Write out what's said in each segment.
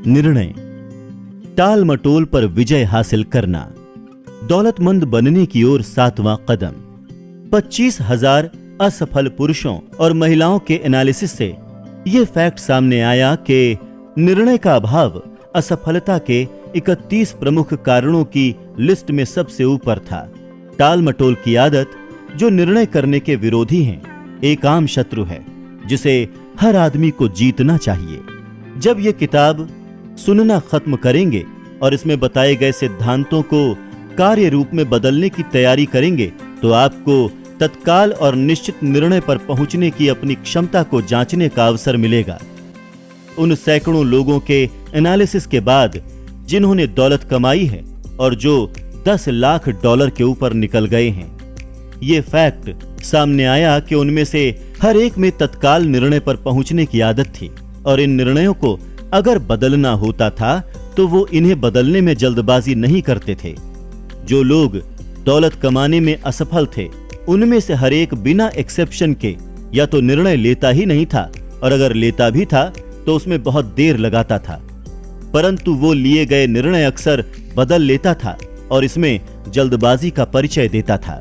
निर्णय, टाल मटोल पर विजय हासिल करना, दौलतमंद बनने की ओर 7वां कदम। 25,000 असफल पुरुषों और महिलाओं के एनालिसिस से यह फैक्ट सामने आया कि निर्णय का अभाव असफलता के 31 प्रमुख कारणों की लिस्ट में सबसे ऊपर था। टाल मटोल की आदत, जो निर्णय करने के विरोधी हैं, एक आम शत्रु है जिसे हर आदमी को जीतना चाहिए। जब यह किताब सुनना खत्म करेंगे और इसमें बताए गए सिद्धांतों को कार्य रूप में बदलने की तैयारी करेंगे तो आपको तत्काल और निश्चित निर्णय पर पहुंचने की अपनी क्षमता को जांचने का अवसर मिलेगा। उन सैकड़ों लोगों के एनालिसिस के बाद जिन्होंने दौलत कमाई है और जो 10 लाख डॉलर के ऊपर निकल गए हैं, ये फैक्ट सामने आया कि उनमें से हर एक में तत्काल निर्णय पर पहुंचने की आदत थी और इन निर्णयों को अगर बदलना होता था तो वो इन्हें बदलने में जल्दबाजी नहीं करते थे। जो लोग दौलत कमाने में असफल थे, उनमें से हर एक बिना एक्सेप्शन के या तो निर्णय लेता ही नहीं था और अगर लेता भी था तो उसमें बहुत देर लगाता था, परंतु वो लिए गए निर्णय अक्सर बदल लेता था और इसमें जल्दबाजी का परिचय देता था।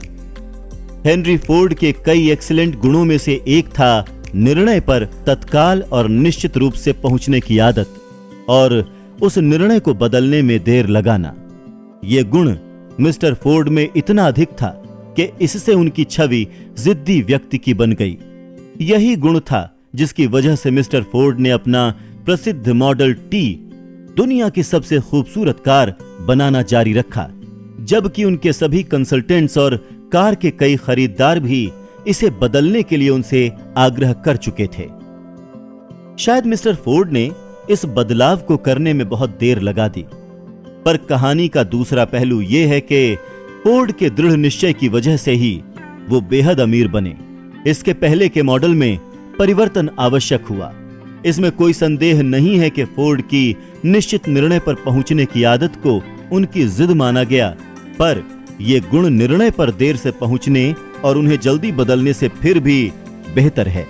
हेनरी फोर्ड के कई एक्सीलेंट गुणों में से एक था निर्णय पर तत्काल और निश्चित रूप से पहुंचने की आदत और उस निर्णय को बदलने में देर लगाना। यह गुण मिस्टर फोर्ड में इतना अधिक था कि इससे उनकी छवि जिद्दी व्यक्ति की बन गई। यही गुण था जिसकी वजह से मिस्टर फोर्ड ने अपना प्रसिद्ध मॉडल टी दुनिया की सबसे खूबसूरत कार बनाना जारी रखा, जबकि उनके सभी कंसल्टेंट्स और कार के कई खरीदार भी इसे बदलने के लिए उनसे आग्रह कर चुके थे। शायद मिस्टर फोर्ड ने इस बदलाव को करने में बहुत देर लगा दी, पर कहानी का दूसरा पहलू यह है कि फोर्ड के दृढ़ निश्चय की वजह से ही वो बेहद अमीर बने। इसके पहले के मॉडल में परिवर्तन आवश्यक हुआ। इसमें कोई संदेह नहीं है कि फोर्ड की निश्चित निर्णय पर पहुंचने की आदत को उनकी जिद माना गया, पर यह गुण निर्णय पर देर से पहुंचने और उन्हें जल्दी बदलने से फिर भी बेहतर है।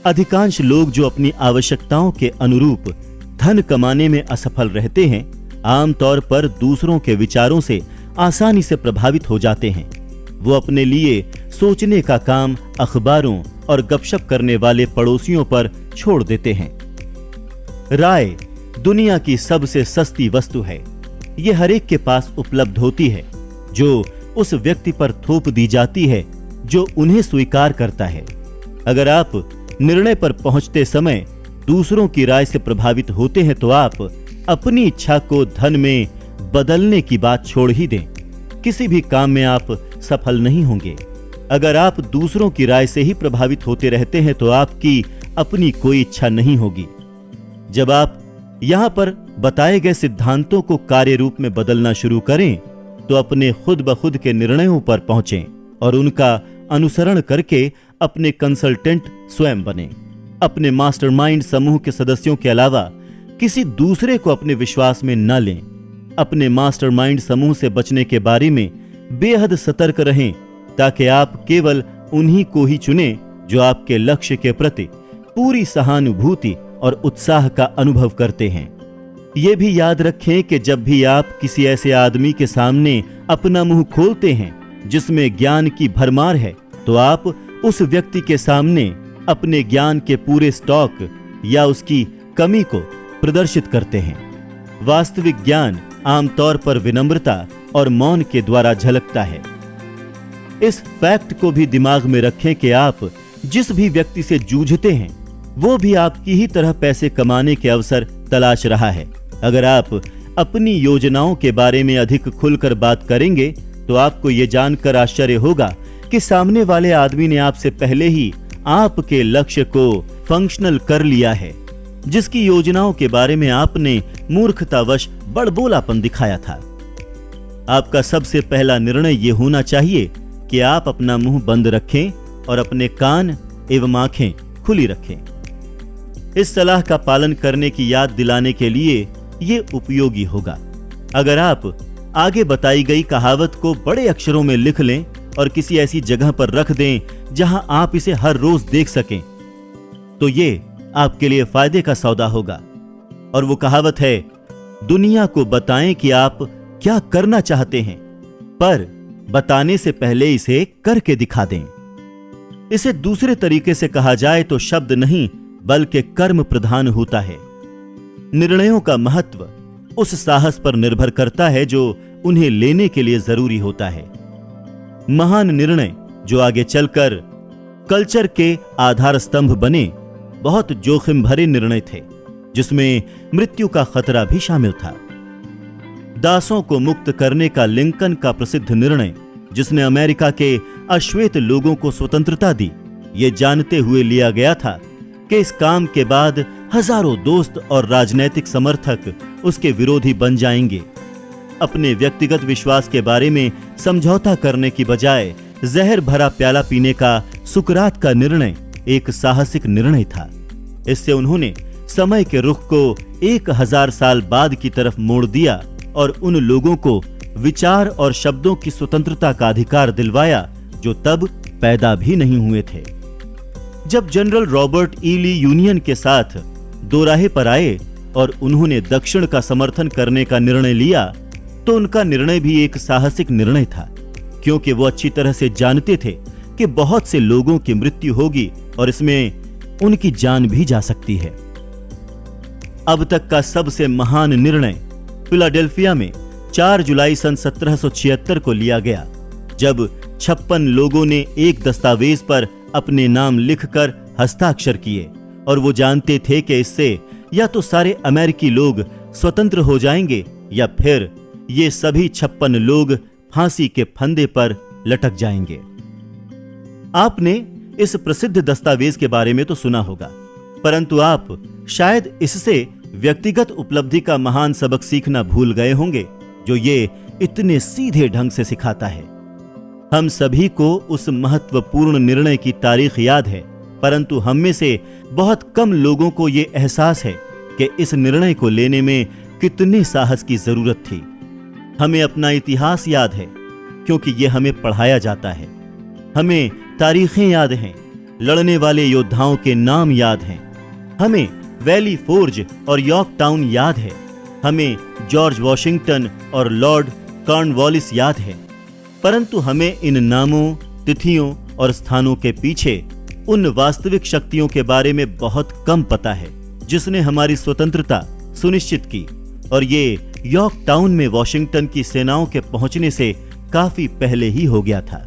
अधिकांश लोग जो अपनी आवश्यकताओं के अनुरूप धन कमाने में असफल रहते हैं, आमतौर पर दूसरों के विचारों से आसानी से प्रभावित हो जाते हैं। वो अपने लिए सोचने का काम अखबारों और गपशप करने वाले पड़ोसियों पर छोड़ देते हैं। राय दुनिया की सबसे सस्ती वस्तु है। ये हर एक के पास उपलब्ध होती है, जो उस व्यक्ति पर थोप दी जाती है जो उन्हें स्वीकार करता है। अगर आप निर्णय पर पहुंचते समय दूसरों की राय से प्रभावित होते हैं तो आप अपनी इच्छा को धन में बदलने की बात छोड़ ही दें। किसी भी काम में आप सफल नहीं होंगे। अगर आप दूसरों की राय से ही प्रभावित होते रहते हैं तो आपकी अपनी कोई इच्छा नहीं होगी। जब आप यहां पर बताए गए सिद्धांतों को कार्य रूप में बदलना शुरू करें तो अपने खुद ब खुद के निर्णयों पर पहुंचें और उनका अनुसरण करके अपने कंसल्टेंट स्वयं बने। अपने मास्टरमाइंड समूह के सदस्यों के अलावा किसी दूसरे को अपने विश्वास में न लें। अपने मास्टरमाइंड समूह से बचने के बारे में बेहद सतर्क रहें ताकि आप केवल उन्हीं को ही चुनें जो आपके लक्ष्य के प्रति पूरी सहानुभूति और उत्साह का अनुभव करते हैं। यह भी याद रखें कि जब भी आप किसी ऐसे आदमी के सामने अपना मुंह खोलते हैं जिसमें ज्ञान की भरमार है, तो आप उस व्यक्ति के सामने अपने ज्ञान के पूरे स्टॉक या उसकी कमी को प्रदर्शित करते हैं। वास्तविक ज्ञान आमतौर पर विनम्रता और मौन के द्वारा झलकता है। इस फैक्ट को भी दिमाग में रखें कि आप जिस भी व्यक्ति से जूझते हैं वो भी आपकी ही तरह पैसे कमाने के अवसर तलाश रहा है। अगर आप अपनी योजनाओं के बारे में अधिक खुलकर बात करेंगे तो आपको ये जानकर आश्चर्य होगा कि सामने वाले आदमी ने आपसे पहले ही आपके लक्ष्य को फंक्शनल कर लिया है, जिसकी योजनाओं के बारे में आपने मूर्खतावश बड़बोलापन दिखाया था। आपका सबसे पहला निर्णय यह होना चाहिए कि आप अपना मुंह बंद रखें और अपने कान एवं आंखें खुली रखें। इस सलाह का पालन करने की याद दिलाने के लिए यह उपयोगी होगा। अगर आप आगे बताई गई कहावत को बड़े अक्षरों में लिख लें और किसी ऐसी जगह पर रख दें जहां आप इसे हर रोज देख सकें, तो ये आपके लिए फायदे का सौदा होगा। और वो कहावत है, दुनिया को बताएं कि आप क्या करना चाहते हैं, पर बताने से पहले इसे करके दिखा दें। इसे दूसरे तरीके से कहा जाए तो शब्द नहीं बल्कि कर्म प्रधान होता है। निर्णयों का महत्व उस साहस पर निर्भर करता है जो उन्हें लेने के लिए जरूरी होता है। महान निर्णय जो आगे चलकर कल्चर के आधार स्तंभ बने, बहुत जोखिम भरे निर्णय थे, जिसमें मृत्यु का खतरा भी शामिल था। दासों को मुक्त करने का लिंकन का प्रसिद्ध निर्णय, जिसने अमेरिका के अश्वेत लोगों को स्वतंत्रता दी, ये जानते हुए लिया गया था कि इस काम के बाद हजारों दोस्त और राजनैतिक समर्थक उसके विरोधी बन जाएंगे। अपने व्यक्तिगत विश्वास के बारे में समझौता करने की बजाय जहर भरा प्याला पीने का सुकरात का निर्णय एक साहसिक निर्णय था। इससे उन्होंने समय के रुख को 1000 साल बाद की तरफ मोड़ दिया और उन लोगों को विचार और शब्दों की स्वतंत्रता का अधिकार दिलवाया जो तब पैदा भी नहीं हुए थे। जब जनरल रॉबर्ट ई ली यूनियन के साथ दोराहे पर आए और उन्होंने दक्षिण का समर्थन करने का निर्णय लिया, तो उनका निर्णय भी एक साहसिक निर्णय था, क्योंकि वो अच्छी तरह से जानते थे कि बहुत से लोगों की मृत्यु होगी और इसमें उनकी जान भी जा सकती है। अब तक का सबसे महान निर्णय फिलाडेल्फिया में 4 जुलाई सन 1776 को लिया गया, जब 56 लोगों ने एक दस्तावेज पर अपने नाम लिखकर हस्ताक्षर किए और वो जानते थे कि इससे या तो सारे अमेरिकी लोग स्वतंत्र हो जाएंगे या फिर ये सभी 56 लोग फांसी के फंदे पर लटक जाएंगे। आपने इस प्रसिद्ध दस्तावेज के बारे में तो सुना होगा, परंतु आप शायद इससे व्यक्तिगत उपलब्धि का महान सबक सीखना भूल गए होंगे जो ये इतने सीधे ढंग से सिखाता है। हम सभी को उस महत्वपूर्ण निर्णय की तारीख याद है, परंतु हम में से बहुत कम लोगों को ये एहसास है कि इस निर्णय को लेने में कितने साहस की जरूरत थी। हमें अपना इतिहास याद है क्योंकि ये हमें पढ़ाया जाता है। हमें तारीखें याद हैं, लड़ने वाले योद्धाओं के नाम याद हैं। हमें वैली फोर्ज और यॉर्कटाउन याद है। हमें जॉर्ज वॉशिंगटन और लॉर्ड कॉर्नवालिस याद है, परंतु हमें इन नामों, तिथियों और स्थानों के पीछे उन वास्तविक शक्तियों के बारे में बहुत कम पता है जिसने हमारी स्वतंत्रता सुनिश्चित की, और ये यॉर्कटाउन में वॉशिंगटन की सेनाओं के पहुंचने से काफी पहले ही हो गया था।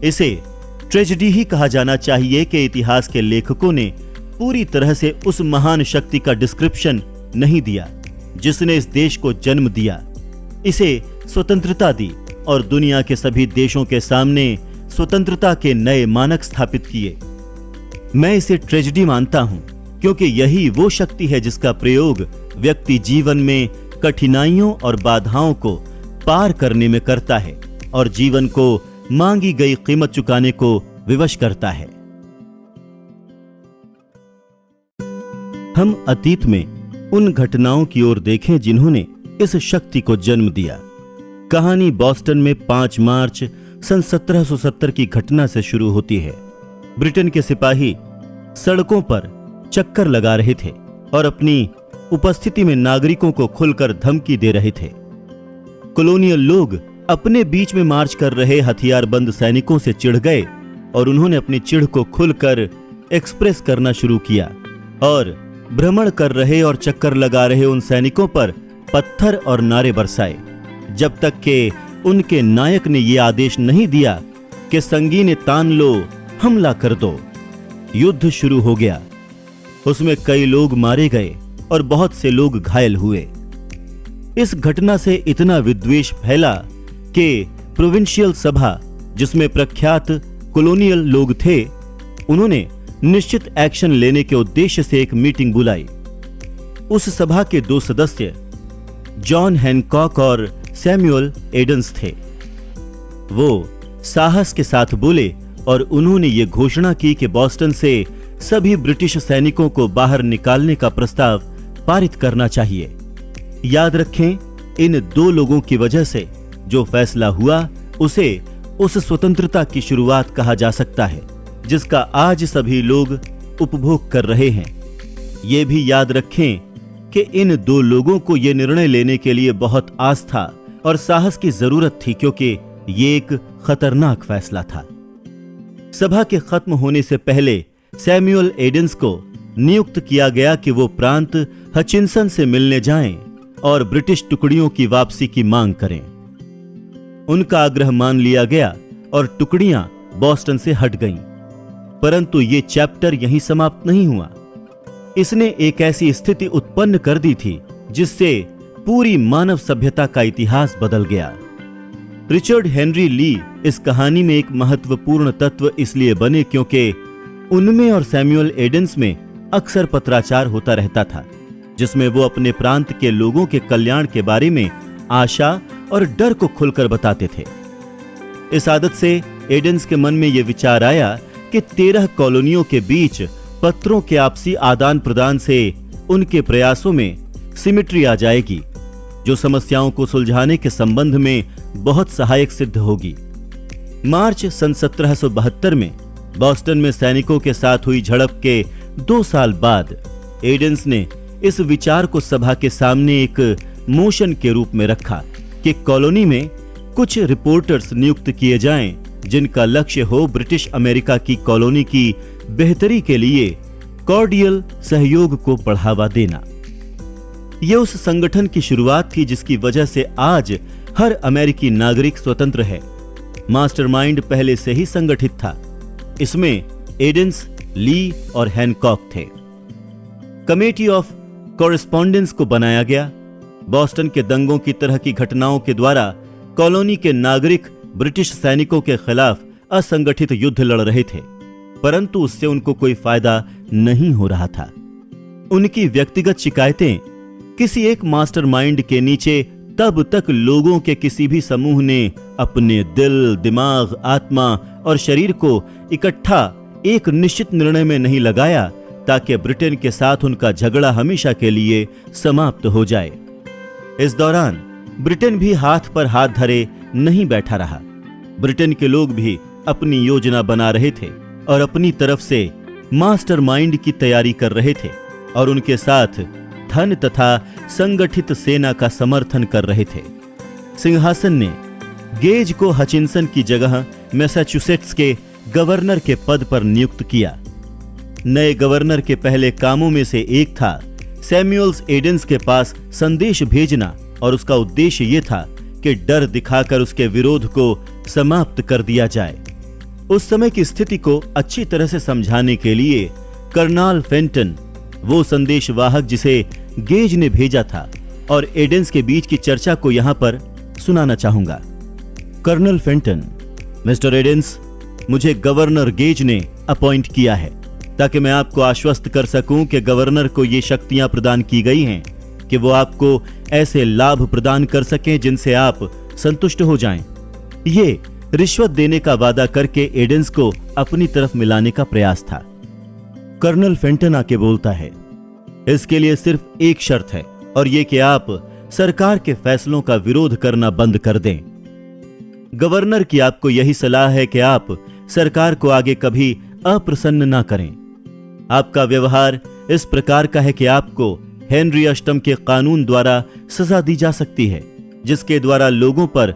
इसे ट्रेजेडी ही कहा जाना चाहिए कि इतिहास के लेखकों ने पूरी तरह से उस महान शक्ति का डिस्क्रिप्शन नहीं दिया जिसने इस देश को जन्म दिया, इसे स्वतंत्रता दी और दुनिया के सभी देशों के सामने स्वतंत्रता के नए मानक स्थापित किए। मैं इसे ट्रेजेडी मानता हूं क्योंकि यही वो शक्ति है जिसका प्रयोग व्यक्ति जीवन में कठिनाइयों और बाधाओं को पार करने में करता है और जीवन को मांगी गई कीमत चुकाने को विवश करता है। हम अतीत में उन घटनाओं की ओर देखें जिन्होंने इस शक्ति को जन्म दिया। कहानी बॉस्टन में 5 मार्च सन 1770 की घटना से शुरू होती है। ब्रिटेन के सिपाही सड़कों पर चक्कर लगा रहे थे और अपनी उपस्थिति में नागरिकों को खुलकर धमकी दे रहे थे। कॉलोनियल लोग अपने बीच में मार्च कर रहे हथियारबंद सैनिकों से चिढ़ गए और उन्होंने अपनी चिढ़ को खुलकर एक्सप्रेस करना शुरू किया और भ्रमण कर रहे और चक्कर लगा रहे उन सैनिकों पर पत्थर और नारे बरसाए, जब तक कि उनके नायक ने यह आदेश नहीं दिया कि संगीने तान लो, हमला कर दो। युद्ध शुरू हो गया। उसमें कई लोग मारे गए और बहुत से लोग घायल हुए। इस घटना से इतना विद्वेष फैला कि प्रोविंशियल सभा, जिसमें प्रख्यात कॉलोनियल लोग थे, उन्होंने निश्चित एक्शन लेने के उद्देश्य से एक मीटिंग बुलाई। उस सभा के 2 सदस्य जॉन हैनकॉक और सैमुअल एडम्स थे। वो साहस के साथ बोले और उन्होंने ये घोषणा की कि बॉस्टन से सभी ब्रिटिश सैनिकों को बाहर निकालने का प्रस्ताव पारित करना चाहिए। याद रखें, इन 2 लोगों की वजह से जो फैसला हुआ उसे उस स्वतंत्रता की शुरुआत कहा जा सकता है जिसका आज सभी लोग उपभोग कर रहे हैं। ये भी याद रखें कि इन दो लोगों को यह निर्णय लेने के लिए बहुत आस्था और साहस की जरूरत थी, क्योंकि ये एक खतरनाक फैसला था। सभा के खत्म होने से पहले सैमुअल एडेंस को नियुक्त किया गया कि वो प्रांत हचिंसन से मिलने जाएं और ब्रिटिश टुकड़ियों की वापसी की मांग करें। उनका आग्रह मान लिया गया और टुकड़ियां बॉस्टन से हट गईं। परंतु ये चैप्टर यहीं समाप्त नहीं हुआ। इसने एक ऐसी स्थिति उत्पन्न कर दी थी जिससे पूरी मानव सभ्यता का इतिहास बदल गया। रिचर्ड हेनरी ली इस कहानी में एक महत्वपूर्ण तत्व इसलिए बने क्योंकि उनमें और सैमुअल एडेंस में अक्सर पत्राचार होता रहता था, जिसमें वो अपने प्रांत के लोगों के कल्याण के बारे में आशा और डर को खुलकर बताते थे। इस आदत से एडेंस के मन में यह विचार आया कि 13 कॉलोनियों के बीच पत्रों के आपसी आदान प्रदान से उनके प्रयासों में सिमेट्री आ जाएगी, जो समस्याओं को सुलझाने के संबंध में बहुत सहायक सिद्ध होगी। मार्च सन 1772 में बॉस्टन में सैनिकों के साथ हुई झड़प के 2 साल बाद एडेंस ने इस विचार को सभा के सामने एक मोशन के रूप में रखा कि कॉलोनी में कुछ रिपोर्टर्स नियुक्त किए जाएं, जिनका लक्ष्य हो ब्रिटिश अमेरिका की कॉलोनी की बेहतरी के लिए कॉर्डियल सहयोग को बढ़ावा देना। यह उस संगठन की शुरुआत थी जिसकी वजह से आज हर अमेरिकी नागरिक स्वतंत्र है। मास्टरमाइंड पहले से ही संगठित था। इसमें एडेंस, ली और हैनकॉक थे। कमेटी ऑफ कॉरेस्पॉन्डेंस को बनाया गया। बॉस्टन के दंगों की तरह की घटनाओं के द्वारा कॉलोनी के नागरिक ब्रिटिश सैनिकों के खिलाफ असंगठित युद्ध लड़ रहे थे, परंतु उससे उनको कोई फायदा नहीं हो रहा था। उनकी व्यक्तिगत शिकायतें किसी एक मास्टरमाइंड के नीचे तब तक लोगों के किसी भी समूह ने अपने दिल, दिमाग, आत्मा और शरीर को इकट्ठा एक निश्चित निर्णय में नहीं लगाया ताकि ब्रिटेन के साथ उनका झगड़ा हमेशा के लिए समाप्त हो जाए। इस दौरान ब्रिटेन भी हाथ पर हाथ धरे नहीं बैठा रहा। ब्रिटेन के लोग भी अपनी योजना बना रहे थे और अपनी तरफ से मास्टरमाइंड की तैयारी कर रहे थे और उनके साथ धन तथा संगठित सेना का समर्थन कर रहे थे। सिंहासन ने गेज को हचिंसन की जगह मैसाचुसेट्स के गवर्नर के पद पर नियुक्त किया। नए गवर्नर के पहले कामों में से एक था सैमुअल्स एडेंस के पास संदेश भेजना, और उसका उद्देश्य यह था कि डर दिखाकर उसके विरोध को समाप्त कर दिया जाए। उस समय की स्थिति को अच्छी तरह से समझाने के लिए कर्नल फेंटन, वो संदेशवाहक जिसे गेज ने भेजा था, और एडेंस के बीच की चर्चा को यहां पर सुनाना चाहूंगा। कर्नल फेंटन, मिस्टर एडेंस, मुझे गवर्नर गेज ने अपॉइंट किया है ताकि मैं आपको आश्वस्त कर सकूं कि गवर्नर को ये शक्तियां प्रदान की गई हैं कि वो आपको ऐसे लाभ प्रदान कर सकें जिनसे आप संतुष्ट हो जाएं। ये रिश्वत देने का वादा करके एडेंस को अपनी तरफ मिलाने का प्रयास था। कर्नल फेंटन आके बोलता है, इसके लिए सिर्फ एक शर्त है, और ये कि आप सरकार के फैसलों का विरोध करना बंद कर दें। गवर्नर की आपको यही सलाह है कि आप सरकार को आगे कभी अप्रसन्न ना करें। आपका व्यवहार इस प्रकार का है कि आपको हेनरी अष्टम के कानून द्वारा सजा दी जा सकती है, जिसके द्वारा लोगों पर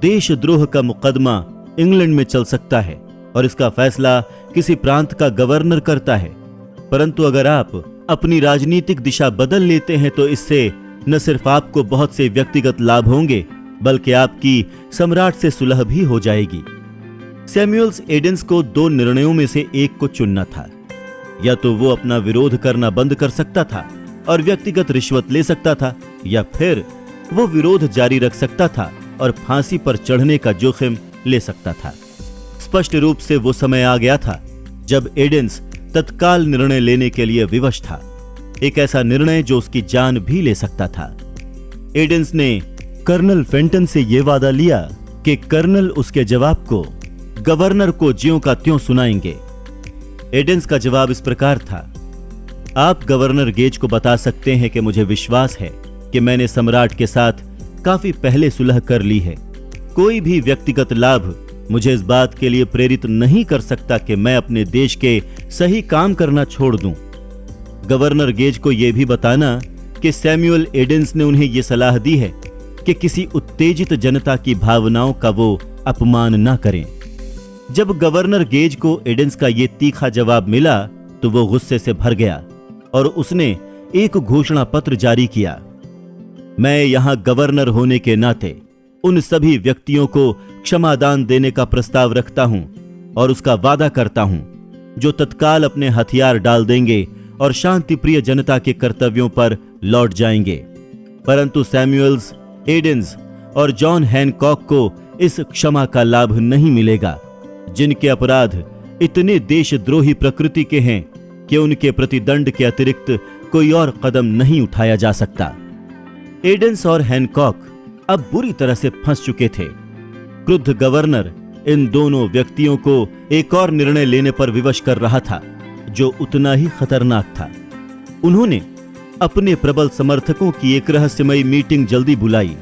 देशद्रोह का मुकदमा इंग्लैंड में चल सकता है, और इसका फैसला किसी प्रांत का गवर्नर करता है। परंतु अगर आप अपनी राजनीतिक दिशा बदल लेते हैं तो इससे न सिर्फ आपको बहुत से व्यक्तिगत लाभ होंगे, बल्कि आपकी सम्राट से सुलह भी हो जाएगी। सैमुअल्स एडेंस को 2 निर्णयों में से एक को चुनना था। या तो वो अपना विरोध करना बंद कर सकता था और व्यक्तिगत रिश्वत ले सकता था, या फिर वो विरोध जारी रख सकता था और फांसी पर चढ़ने का जोखिम ले सकता था। स्पष्ट रूप से वो समय आ गया था जब एडेंस तत्काल निर्णय लेने के लिए विवश था, एक ऐसा निर्णय जो उसकी जान भी ले सकता था। एडेंस ने कर्नल फेंटन से यह वादा लिया कि कर्नल उसके जवाब को गवर्नर को ज्यों का त्यों सुनाएंगे। एडेंस का जवाब इस प्रकार था, आप गवर्नर गेज को बता सकते हैं कि मुझे विश्वास है कि मैंने सम्राट के साथ काफी पहले सुलह कर ली है। कोई भी व्यक्तिगत लाभ मुझे इस बात के लिए प्रेरित नहीं कर सकता कि मैं अपने देश के सही काम करना छोड़ दूं। गवर्नर गेज को यह भी बताना कि सैमुअल एडेंस ने उन्हें यह सलाह दी है कि किसी उत्तेजित जनता की भावनाओं का वो अपमान न करें। जब गवर्नर गेज को एडेंस का ये तीखा जवाब मिला तो वो गुस्से से भर गया और उसने एक घोषणा पत्र जारी किया। मैं यहां गवर्नर होने के नाते उन सभी व्यक्तियों को क्षमादान देने का प्रस्ताव रखता हूं और उसका वादा करता हूं जो तत्काल अपने हथियार डाल देंगे और शांतिप्रिय जनता के कर्तव्यों पर लौट जाएंगे। परंतु सैमुअल्स, एडेंस और जॉन हैनकॉक को इस क्षमा का लाभ नहीं मिलेगा, जिनके अपराध इतने देशद्रोही प्रकृति के हैं कि उनके प्रति दंड के अतिरिक्त कोई और कदम नहीं उठाया जा सकता। एडेंस और हैनकॉक अब बुरी तरह से फंस चुके थे। क्रुद्ध गवर्नर इन दोनों व्यक्तियों को एक और निर्णय लेने पर विवश कर रहा था जो उतना ही खतरनाक था। उन्होंने अपने प्रबल समर्थकों की एक रहस्यमयी मीटिंग जल्दी बुलाई।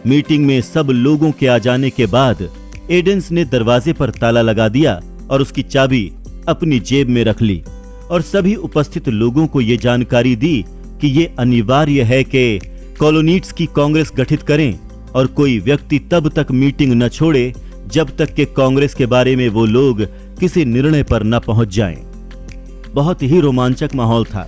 मीटिंग में सब लोगों के आ जाने के बाद एडेंस ने दरवाजे पर ताला लगा दिया और उसकी चाबी अपनी जेब में रख ली और सभी उपस्थित लोगों को यह जानकारी दी कि यह अनिवार्य है कि कॉलोनीट्स की कांग्रेस गठित करें और कोई व्यक्ति तब तक मीटिंग न छोड़े जब तक कि कांग्रेस के बारे में वो लोग किसी निर्णय पर न पहुंच जाएं। बहुत ही रोमांचक माहौल था।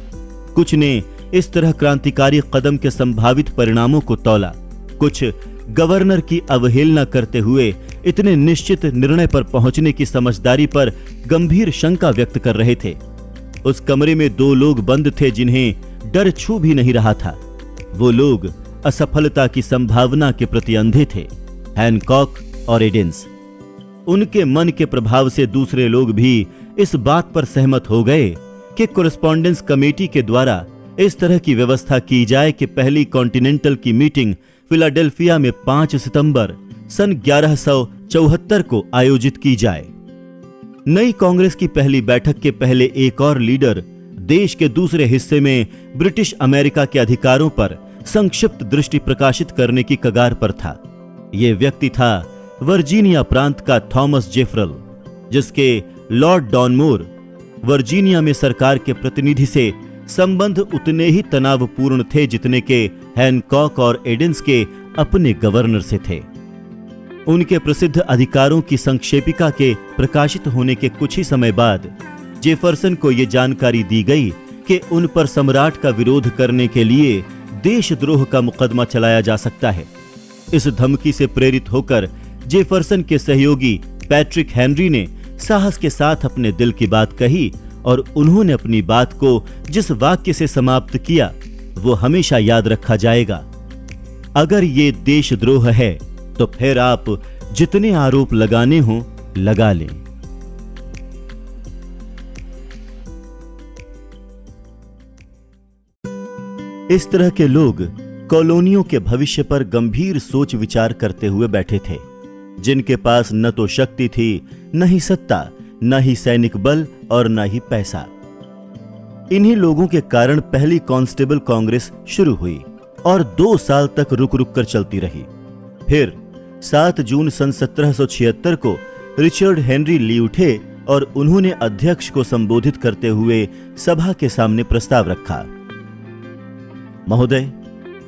कुछ ने इस तरह क्रांतिकारी कदम के संभावित परिणामों को तौला, कुछ गवर्नर की अवहेलना करते हुए इतने निश्चित निर्णय पर पहुंचने की समझदारी पर गंभीर शंका व्यक्त कर रहे थे। उस कमरे में दो लोग बंद थे जिन्हें डर छू भी नहीं रहा था। वो लोग असफलता की संभावना के प्रति अंधे थे, हैनकॉक और एडेंस। उनके मन के प्रभाव से दूसरे लोग भी इस बात पर सहमत हो गए कि कोरेस्पोंडेंस कमेटी के द्वारा इस तरह की व्यवस्था की जाए कि पहली कॉन्टिनेंटल की मीटिंग फिलाडेल्फिया में 5 सितंबर सन 1174 को आयोजित की जाए। नई कांग्रेस की पहली बैठक के पहले एक और लीडर देश के दूसरे हिस्से में ब्रिटिश अमेरिका के अधिकारों पर संक्षिप्त दृष्टि प्रकाशित करने की कगार पर था। यह व्यक्ति था वर्जीनिया प्रांत का थॉमस जेफरल, जिसके लॉर्ड डॉनमोर वर्जीनिया में सरकार के प्रतिनिधि से संबंध उतने ही तनावपूर्ण थे जितने के हैनकॉक और एडेंस के अपने गवर्नर से थे। उनके प्रसिद्ध अधिकारों की संक्षेपिका के प्रकाशित होने के कुछ ही समय बाद जेफरसन को यह जानकारी दी गई कि उन पर सम्राट का विरोध करने के लिए देशद्रोह का मुकदमा चलाया जा सकता है। इस धमकी से प्रेरित होकर जेफरसन के सहयोगी पैट्रिक हेनरी ने साहस के साथ अपने दिल की बात कही और उन्होंने अपनी बात को जिस वाक्य से समाप्त किया वो हमेशा याद रखा जाएगा। अगर ये देशद्रोह है तो फिर आप जितने आरोप लगाने हों लगा लें। इस तरह के लोग कॉलोनियों के भविष्य पर गंभीर सोच विचार करते हुए बैठे थे, जिनके पास न तो शक्ति थी, न ही सत्ता, न ही सैनिक बल और न ही पैसा। इन्हीं लोगों के कारण पहली कांस्टेबल कांग्रेस शुरू हुई और 2 साल तक रुक रुक कर चलती रही। फिर 7 जून सन 1776 को रिचर्ड हेनरी ली उठे और उन्होंने अध्यक्ष को संबोधित करते हुए सभा के सामने प्रस्ताव रखा। महोदय,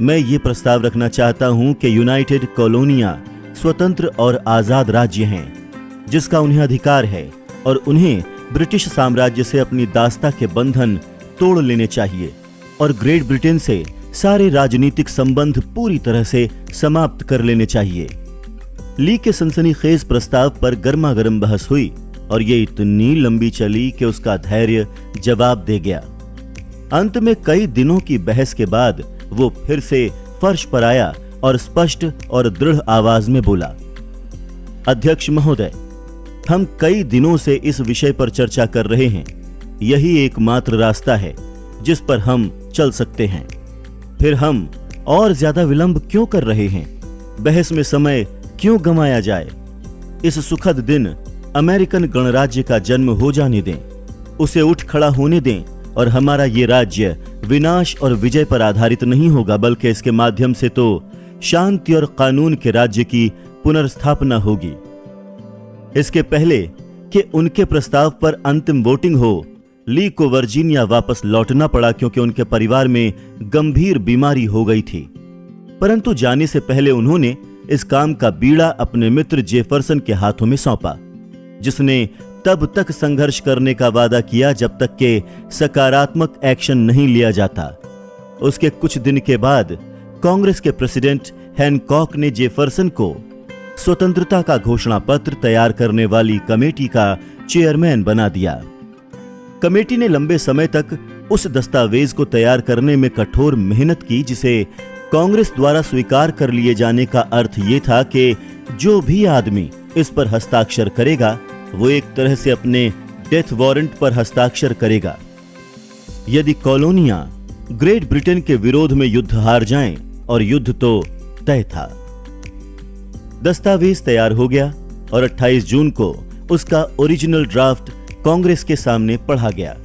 मैं ये प्रस्ताव रखना चाहता हूं कि यूनाइटेड कॉलोनियां स्वतंत्र और आजाद राज्य हैं, जिसका उन्हें अधिकार है और उन्हें ब्रिटिश साम्राज्य से अपनी दास्ता के बंधन तोड़ लेने चाहिए और ग्रेट ब्रिटेन से सारे राजनीतिक संबंध पूरी तरह से समाप्त कर लेने चाहिए। ली के सनसनीखेज प्रस्ताव पर गर्मागर्म बहस हुई और ये इतनी लंबी चली कि उसका धैर्य जवाब दे गया। अंत में कई दिनों की बहस के बाद वो फिर से फर्श पर आया और स्पष्ट और दृढ़ आवाज में बोला, अध्यक्ष महोदय, हम कई दिनों से इस विषय पर चर्चा कर रहे हैं। यही एकमात्र रास्ता है जिस पर हम चल सकते हैं। फिर हम और ज्यादा विलंब क्यों कर रहे हैं? बहस में समय क्यों गंवाया जाए? इस सुखद दिन अमेरिकन गणराज्य का जन्म हो जाने दें, उसे उठ खड़ा होने दें और हमारा ये राज्य विनाश और विजय पर आधारित नहीं होगा, बल्कि इसके माध्यम से तो शांति और कानून के राज्य की पुनर्स्थापना होगी। इसके पहले कि उनके प्रस्ताव पर अंतिम वोटिंग हो, ली को वर्जीनिया वापस लौटना पड़ा क्योंकि उनके परिवार में गंभीर बीमारी हो गई थी। परंतु जाने से पहले उन्होंने इस काम का बीड़ा अपने मित्र जेफरसन के हाथों में सौंपा, जिसने तब तक संघर्ष करने का वादा किया जब तक के सकारात्मक एक्शन नहीं लिया जाता। उसके कुछ दिन के बाद कांग्रेस के प्रेसिडेंट हैनकॉक ने जेफरसन को स्वतंत्रता का घोषणा पत्र तैयार करने वाली कमेटी का चेयरमैन बना दिया। कमेटी ने लंबे समय तक उस दस्तावेज को तैयार करने में कठोर मेहनत की जिसे कांग्रेस द्वारा स्वीकार कर लिए जाने का अर्थ यह था कि जो भी आदमी इस पर हस्ताक्षर करेगा वो एक तरह से अपने डेथ वारंट पर हस्ताक्षर करेगा यदि कॉलोनियां ग्रेट ब्रिटेन के विरोध में युद्ध हार जाएं, और युद्ध तो तय था। दस्तावेज तैयार हो गया और 28 जून को उसका ओरिजिनल ड्राफ्ट कांग्रेस के सामने पढ़ा गया।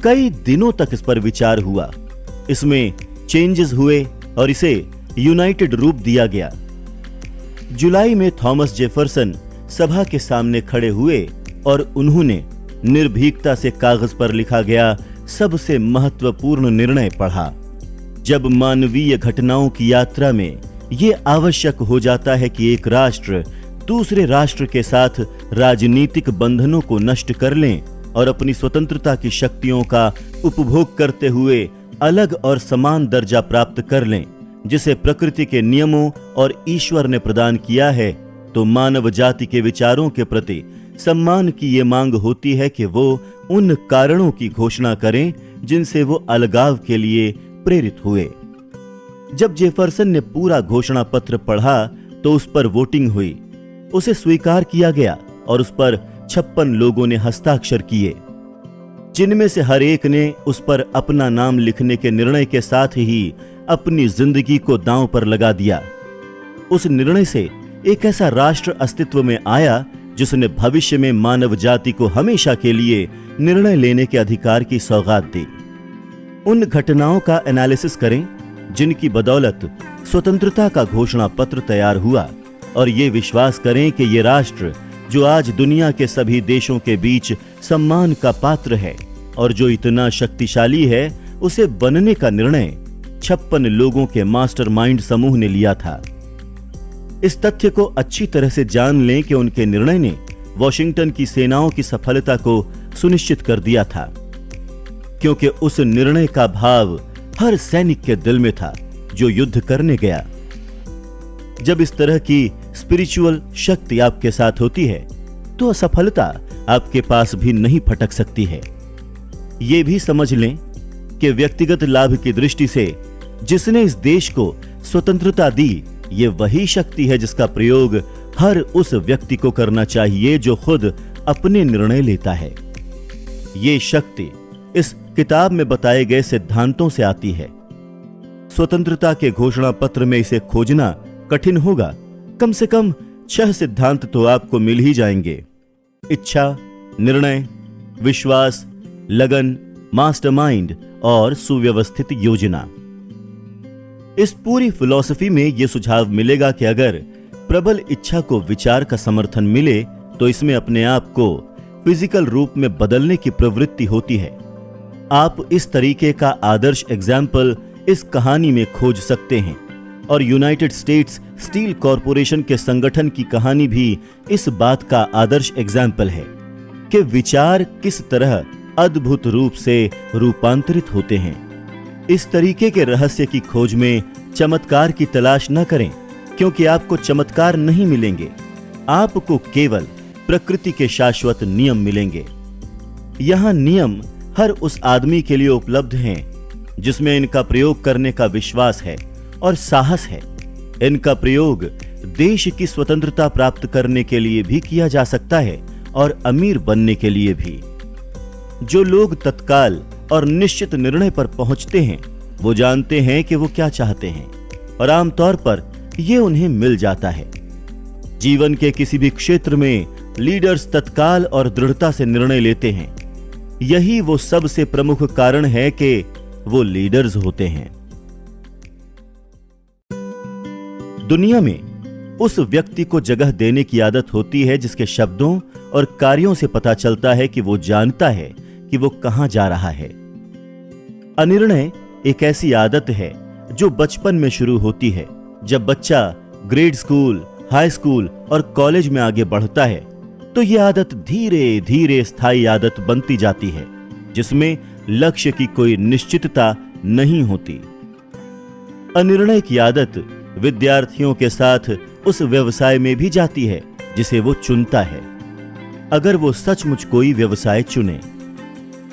कई दिनों तक इस पर विचार हुआ, इसमें चेंजेस हुए और इसे यूनाइटेड रूप दिया गया। जुलाई में थॉमस जेफरसन सभा के सामने खड़े हुए और उन्होंने निर्भीकता से कागज पर लिखा गया सबसे महत्वपूर्ण निर्णय पढ़ा। जब मानवीय घटनाओं की यात्रा में यह आवश्यक हो जाता है कि एक राष्ट्र दूसरे राष्ट्र के साथ राजनीतिक बंधनों को नष्ट कर लें और अपनी स्वतंत्रता की शक्तियों का उपभोग करते हुए अलग और समान दर्जा प्राप्त कर लें, जिसे प्रकृति के नियमों और ईश्वर ने प्रदान किया है, तो मानव जाति के विचारों के प्रति सम्मान की ये मांग होती है कि वो उन कारणों की घोषणा करें जिनसे वो अलगाव के लिए प्रेरित हुए। जब जेफरसन ने पूरा घोषणा पत्र पढ़ा तो उस पर वोटिंग हुई, उसे स्वीकार किया गया और उस पर 56 लोगों ने हस्ताक्षर किए, जिनमें से हर एक ने उस पर अपना नाम लिखने के निर्णय के साथ ही अपनी जिंदगी को दांव पर लगा दिया। उस निर्णय से एक ऐसा राष्ट्र अस्तित्व में आया जिसने भविष्य में मानव जाति को हमेशा के लिए निर्णय लेने के अधिकार की सौगात दी। उन घटनाओं का एनालिसिस करें जिनकी बदौलत स्वतंत्रता का घोषणा पत्र तैयार हुआ और ये विश्वास करें कि ये राष्ट्र जो आज दुनिया के सभी देशों के बीच सम्मान का पात्र है और जो इतना शक्तिशाली है, उसे बनने का निर्णय 56 लोगों के मास्टरमाइंड समूह ने लिया था। इस तथ्य को अच्छी तरह से जान लें कि उनके निर्णय ने वॉशिंगटन की सेनाओं की सफलता को सुनिश्चित कर दिया था, क्योंकि उस निर्णय का भाव हर सैनिक के दिल में था जो युद्ध करने गया। जब इस तरह की स्पिरिचुअल शक्ति आपके साथ होती है तो असफलता आपके पास भी नहीं फटक सकती है। यह भी समझ लें कि व्यक्तिगत लाभ की दृष्टि से जिसने इस देश को स्वतंत्रता दी, ये वही शक्ति है जिसका प्रयोग हर उस व्यक्ति को करना चाहिए जो खुद अपने निर्णय लेता है। ये शक्ति इस किताब में बताए गए सिद्धांतों से आती है। स्वतंत्रता के घोषणा पत्र में इसे खोजना कठिन होगा, कम से कम 6 सिद्धांत तो आपको मिल ही जाएंगे: इच्छा, निर्णय, विश्वास, लगन, मास्टरमाइंड और सुव्यवस्थित योजना। इस पूरी फिलॉसफी में यह सुझाव मिलेगा कि अगर प्रबल इच्छा को विचार का समर्थन मिले तो इसमें अपने आप को फिजिकल रूप में बदलने की प्रवृत्ति होती है। आप इस तरीके का आदर्श एग्जाम्पल इस कहानी में खोज सकते हैं और यूनाइटेड स्टेट्स स्टील कॉरपोरेशन के संगठन की कहानी भी इस बात का आदर्श एग्जाम्पल है कि विचार किस तरह अद्भुत रूप से रूपांतरित होते हैं। इस तरीके के रहस्य की खोज में चमत्कार की तलाश न करें, क्योंकि आपको चमत्कार नहीं मिलेंगे, आपको केवल प्रकृति के शाश्वत नियम मिलेंगे। यहां नियम हर उस आदमी के लिए उपलब्ध हैं जिसमें इनका प्रयोग करने का विश्वास है और साहस है। इनका प्रयोग देश की स्वतंत्रता प्राप्त करने के लिए भी किया जा सकता है और अमीर बनने के लिए भी। जो लोग तत्काल और निश्चित निर्णय पर पहुंचते हैं वो जानते हैं कि वो क्या चाहते हैं और आमतौर पर यह उन्हें मिल जाता है। जीवन के किसी भी क्षेत्र में लीडर्स तत्काल और दृढ़ता से निर्णय लेते हैं। यही वो सबसे प्रमुख कारण है कि वो लीडर्स होते हैं। दुनिया में उस व्यक्ति को जगह देने की आदत होती है जिसके शब्दों और कार्यों से पता चलता है कि वो जानता है कि वो कहां जा रहा है। अनिर्णय एक ऐसी आदत है जो बचपन में शुरू होती है। जब बच्चा ग्रेड स्कूल, हाई स्कूल और कॉलेज में आगे बढ़ता है तो यह आदत धीरे धीरे स्थायी आदत बनती जाती है, जिसमें लक्ष्य की कोई निश्चितता नहीं होती। अनिर्णय की आदत विद्यार्थियों के साथ उस व्यवसाय में भी जाती है जिसे वो चुनता है, अगर वो सचमुच कोई व्यवसाय चुने।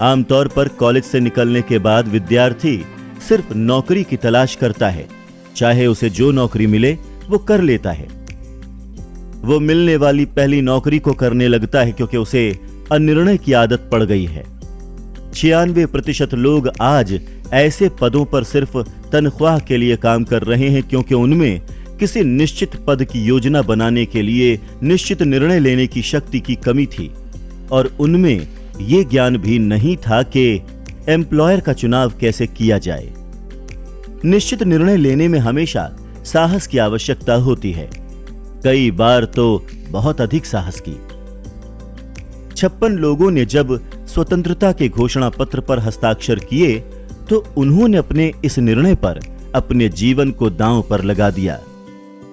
आमतौर पर कॉलेज से निकलने के बाद विद्यार्थी सिर्फ नौकरी की तलाश करता है, चाहे उसे जो नौकरी मिले वो कर लेता है। वो मिलने वाली पहली नौकरी को करने लगता है क्योंकि उसे अनिर्णय की आदत पड़ गई है। 96% लोग आज ऐसे पदों पर सिर्फ तनख्वाह के लिए काम कर रहे हैं क्योंकि उनमें किसी निश्चित पद की योजना बनाने के लिए निश्चित निर्णय लेने की शक्ति की कमी थी, और उनमें यह ज्ञान भी नहीं था कि एम्प्लॉयर का चुनाव कैसे किया जाए। निश्चित निर्णय लेने में हमेशा साहस की आवश्यकता होती है, कई बार तो बहुत अधिक साहस की। 56 लोगों ने जब स्वतंत्रता के घोषणा पत्र पर हस्ताक्षर किए तो उन्होंने अपने इस निर्णय पर अपने जीवन को दांव पर लगा दिया।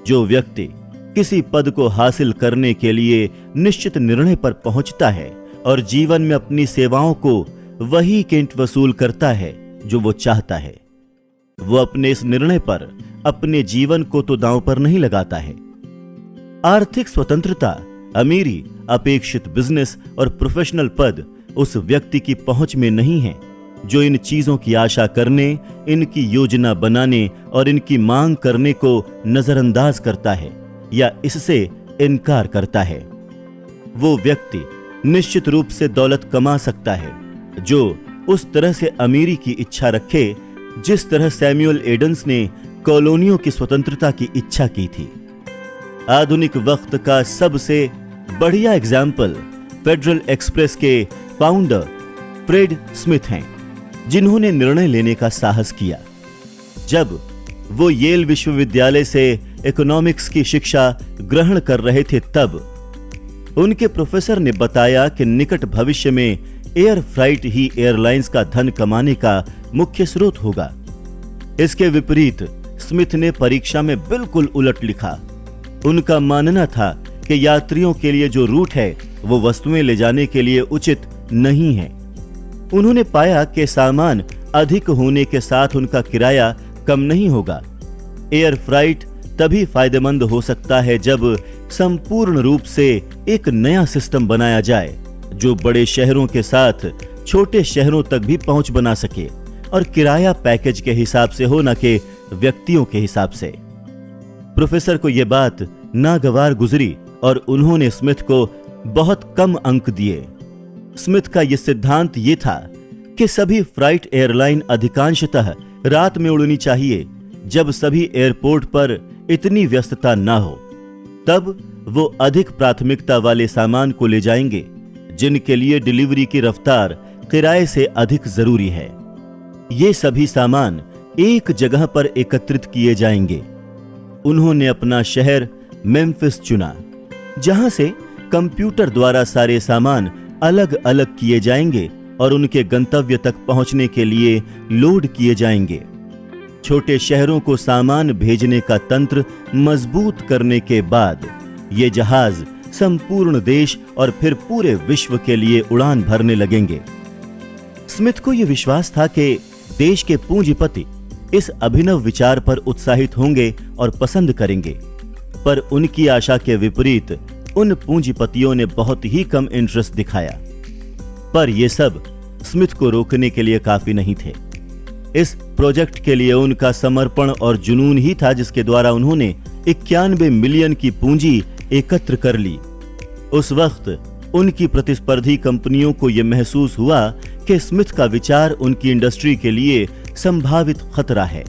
जो व्यक्ति किसी पद को हासिल करने के लिए निश्चित निर्णय पर पहुंचता है और जीवन में अपनी सेवाओं को वही कीमत वसूल करता है जो वो चाहता है, वो अपने इस निर्णय पर अपने जीवन को तो दांव पर नहीं लगाता है। आर्थिक स्वतंत्रता, अमीरी, अपेक्षित बिजनेस और प्रोफेशनल पद उस व्यक्ति की पहुंच में नहीं है जो इन चीजों की आशा करने, इनकी योजना बनाने और इनकी मांग करने को नजरअंदाज करता है या इससे इनकार करता है। वो व्यक्ति निश्चित रूप से दौलत कमा सकता है जो उस तरह से अमीरी की इच्छा रखे जिस तरह सैमुअल एडम्स ने कॉलोनियों की स्वतंत्रता की इच्छा की थी। आधुनिक वक्त का सबसे बढ़िया एग्जाम्पल फेडरल एक्सप्रेस के फाउंडर फ्रेड स्मिथ हैं, जिन्होंने निर्णय लेने का साहस किया। जब वो येल विश्वविद्यालय से इकोनॉमिक्स की शिक्षा ग्रहण कर रहे थे तब उनके प्रोफेसर ने बताया कि निकट भविष्य में एयर फ्राइट ही एयरलाइंस का धन कमाने का मुख्य स्रोत होगा। इसके विपरीत स्मिथ ने परीक्षा में बिल्कुल उलट लिखा। उनका मानना था कि यात्रियों के लिए जो रूट है वो वस्तुएं ले जाने के लिए उचित नहीं है। उन्होंने पाया कि सामान अधिक होने के साथ उनका किराया कम नहीं होगा। एयर फ्राइट तभी फायदेमंद हो सकता है जब संपूर्ण रूप से एक नया सिस्टम बनाया जाए जो बड़े शहरों के साथ छोटे शहरों तक भी पहुंच बना सके और किराया पैकेज के हिसाब से हो, न कि व्यक्तियों के हिसाब से। प्रोफेसर को यह बात नागवार गुजरी और उन्होंने स्मिथ को बहुत कम अंक दिए। स्मिथ का यह सिद्धांत यह था कि सभी फ्लाइट एयरलाइन अधिकांशतः रात में उड़नी चाहिए जब सभी एयरपोर्ट पर इतनी व्यस्तता ना हो। तब वो अधिक प्राथमिकता वाले सामान को ले जाएंगे जिनके लिए डिलीवरी की रफ्तार किराए से अधिक जरूरी है। ये सभी सामान एक जगह पर एकत्रित किए जाएंगे। उन्होंने अपना शहर मेम्फिस चुना, जहां से कंप्यूटर द्वारा सारे सामान अलग अलग किए जाएंगे और उनके गंतव्य तक पहुंचने के लिए लोड किए जाएंगे। छोटे शहरों को सामान भेजने का तंत्र मजबूत करने के बाद ये जहाज संपूर्ण देश और फिर पूरे विश्व के लिए उड़ान भरने लगेंगे। स्मिथ को यह विश्वास था कि देश के पूंजीपति इस अभिनव विचार पर उत्साहित होंगे और पसंद करेंगे, पर उनकी आशा के विपरीत उन पूंजीपतियों ने बहुत ही कम इंटरेस्ट दिखाया। पर यह सब स्मिथ को रोकने के लिए काफी नहीं थे। इस प्रोजेक्ट के लिए उनका समर्पण और जुनून ही था जिसके द्वारा उन्होंने 91 मिलियन की पूंजी एकत्र कर ली। उस वक्त उनकी प्रतिस्पर्धी कंपनियों को यह महसूस हुआ कि स्मिथ का विचार उनकी इंडस्ट्री के लिए संभावित खतरा है।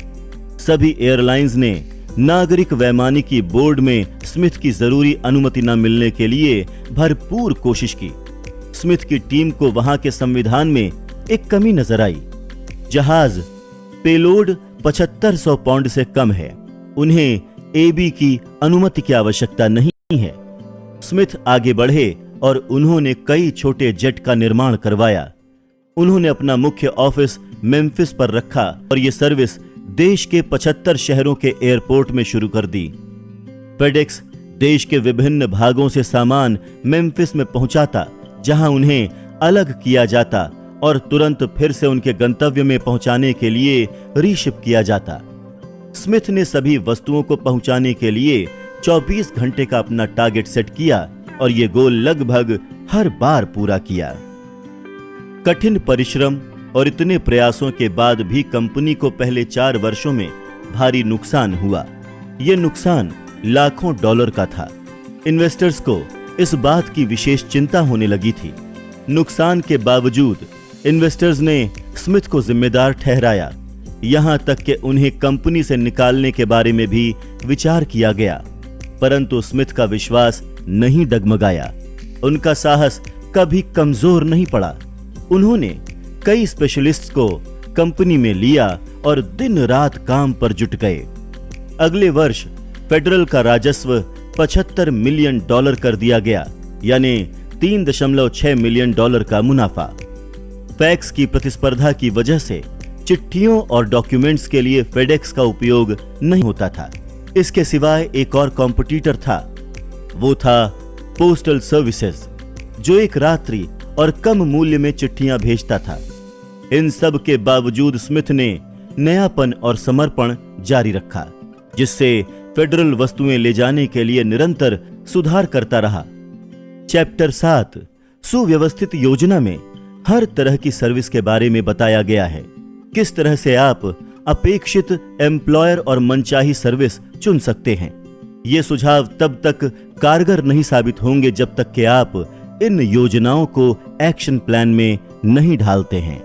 सभी एयरलाइंस ने नागरिक वैमानिकी बोर्ड में स्मिथ की जरूरी अनुमति न मिलने के लिए भरपूर कोशिश की। स्मिथ की टीम को वहां के संविधान में एक कमी नजर आई। जहाज पेलोड 7500 पाउंड से कम है, उन्हें एबी की अनुमति की आवश्यकता नहीं है। स्मिथ आगे बढ़े और उन्होंने कई छोटे जेट का निर्माण करवाया। उन्होंने अपना मुख्य ऑफिस मेम्फिस पर रखा और ये सर्विस देश के 75 शहरों के एयरपोर्ट में शुरू कर दी। फेडेक्स देश के विभिन्न भागों से सामान मेम्फिस में पहुंचाता, जहां उन्हें अलग किया जाता और तुरंत फिर से उनके गंतव्य में पहुंचाने के लिए रीशिप किया जाता। स्मिथ ने सभी वस्तुओं को पहुंचाने के लिए 24 घंटे का अपना टारगेट सेट किया और ये गोल लगभग हर बार पूरा किया। कठिन परिश्रम और इतने प्रयासों के बाद भी कंपनी को पहले 4 वर्षों में भारी नुकसान हुआ। यह नुकसान लाखों डॉलर का था। इन्वेस्टर्स को इस बात की विशेष चिंता होने लगी थी। नुकसान के बावजूद इन्वेस्टर्स ने स्मिथ को जिम्मेदार ठहराया, यहां तक कि उन्हें कंपनी से निकालने के बारे में भी विचार किया गया। परंतु स्मिथ का विश्वास नहीं डगमगाया, उनका साहस कभी कमजोर नहीं पड़ा। उन्होंने कई स्पेशलिस्ट्स को कंपनी में लिया और दिन रात काम पर जुट गए। अगले वर्ष फेडरल का राजस्व $75 मिलियन कर दिया गया, यानी $3.6 मिलियन का मुनाफा। फैक्स की प्रतिस्पर्धा की वजह से चिट्ठियों और डॉक्यूमेंट्स के लिए फेडेक्स का उपयोग नहीं होता था। इसके सिवाय एक और कॉम्पिटिटर था, वो था पोस्टल सर्विसेज, जो एक रात्रि और कम मूल्य में चिट्ठियां भेजता था। इन सब के बावजूद स्मिथ ने नयापन और समर्पण जारी रखा, जिससे फेडरल वस्तुएं ले जाने के लिए निरंतर सुधार करता रहा। चैप्टर 7 सुव्यवस्थित योजना में हर तरह की सर्विस के बारे में बताया गया है। किस तरह से आप अपेक्षित एम्प्लॉयर और मनचाही सर्विस चुन सकते हैं। ये सुझाव तब तक कारगर नहीं साबित होंगे जब तक कि आप इन योजनाओं को एक्शन प्लान में नहीं ढालते हैं।